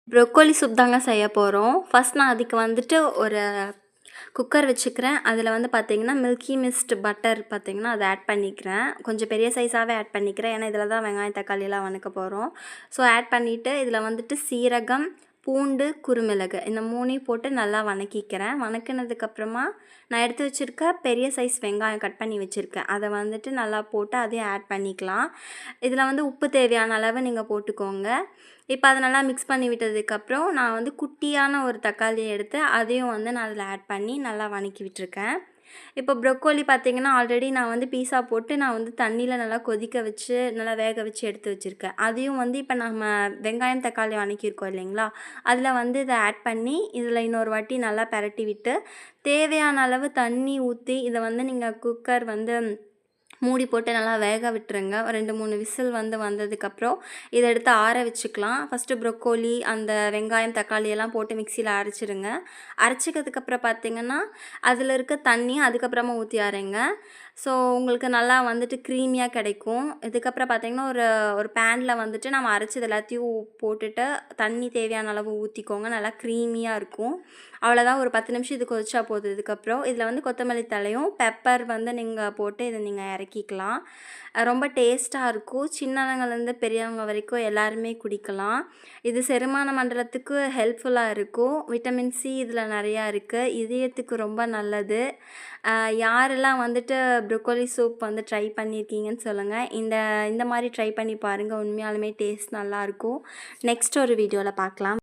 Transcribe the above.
Broccoli soup தாங்க செய்ய போகிறோம். ஃபஸ்ட் நான் அதுக்கு வந்துட்டு ஒரு குக்கர் வச்சுக்கிறேன். அதில் வந்து பார்த்தீங்கன்னா, மில்கி மிஸ்ட் பட்டர் பார்த்தீங்கன்னா, அதை ஆட் பண்ணிக்கிறேன். கொஞ்சம் பெரிய சைஸாகவே ஆட் பண்ணிக்கிறேன். ஏன்னா இதில் தான் வெங்காயம், தக்காளிலாம் வதக்க போகிறோம். ஸோ ஆட் பண்ணிவிட்டு இதில் வந்துட்டு சீரகம், பூண்டு, குருமிளகு இந்த 3யும் போட்டு நல்லா வதக்கிக்கிறேன். வதக்கினதுக்கப்புறமா நான் எடுத்து வச்சுருக்க பெரிய சைஸ் வெங்காயம் கட் பண்ணி வச்சுருக்கேன். அதை வந்துட்டு நல்லா போட்டு அதையும் ஆட் பண்ணிக்கலாம். இதில் வந்து உப்பு தேவையான அளவு நீங்கள் போட்டுக்கோங்க. இப்போ அதை நல்லா மிக்ஸ் பண்ணி விட்டதுக்கப்புறம் நான் வந்து குட்டியான ஒரு தக்காளியை எடுத்து அதையும் வந்து நான் அதில் ஆட் பண்ணி நல்லா வதக்கி விட்டுருக்கேன். இப்போ ப்ரொக்கோலி பார்த்தீங்கன்னா, ஆல்ரெடி நான் வந்து பீஸா போட்டு நான் வந்து தண்ணியில் நல்லா கொதிக்க வச்சு, நல்லா வேக வச்சு எடுத்து வச்சுருக்கேன். அதையும் வந்து இப்போ நம்ம வெங்காயம், தக்காளி வதக்கியிருக்கோம் இல்லைங்களா, அதில் வந்து இதை ஆட் பண்ணி இதில் இன்னொரு வாட்டி நல்லா பெரட்டி விட்டு, தேவையான அளவு தண்ணி ஊற்றி இதை வந்து நீங்கள் குக்கர் வந்து மூடி போட்டு நல்லா வேக விட்டுருங்க. 2, 3 விசில் வந்து வந்ததுக்கப்புறம் இதை எடுத்து ஆற வச்சுக்கலாம். ஃபஸ்ட்டு ப்ரொக்கோலி, அந்த வெங்காயம், தக்காளி எல்லாம் போட்டு மிக்சியில் அரைச்சிடுங்க. அரைச்சிக்கிறதுக்கப்புறம் பார்த்தீங்கன்னா, அதில் இருக்க தண்ணி அதுக்கப்புறமா ஊற்றி அரைங்க. ஸோ உங்களுக்கு நல்லா வந்துட்டு க்ரீமியாக கிடைக்கும். இதுக்கப்புறம் பார்த்தீங்கன்னா, ஒரு ஒரு பேனில் வந்துட்டு நம்ம அரைச்சது எல்லாத்தையும் போட்டுட்டு தண்ணி தேவையான அளவு ஊற்றிக்கோங்க. நல்லா க்ரீமியாக இருக்கும். அவ்வளோதான், ஒரு 10 நிமிஷம் இது கொதிச்சா போதும். இதுக்கப்புறம் இதில் வந்து கொத்தமல்லி தழையும் பெப்பர் வந்து நீங்கள் போட்டு இதை நீங்கள் இறக்கிக்கலாம். ரொம்ப டேஸ்ட்டாக இருக்கும். சின்னவங்கலேருந்து பெரியவங்க வரைக்கும் எல்லாருமே குடிக்கலாம். இது செரிமான மண்டலத்துக்கு ஹெல்ப்ஃபுல்லாக இருக்கும். விட்டமின் சி இதில் நிறையா இருக்குது. இதயத்துக்கு ரொம்ப நல்லது. யாரெல்லாம் வந்துட்டு ப்ரொக்கோலி சூப் வந்து ட்ரை பண்ணியிருக்கீங்கன்னு சொல்லுங்கள். இந்த மாதிரி ட்ரை பண்ணி பாருங்கள். உண்மையாலுமே டேஸ்ட் நல்லாயிருக்கும். நெக்ஸ்ட் ஒரு வீடியோவில் பார்க்கலாம்.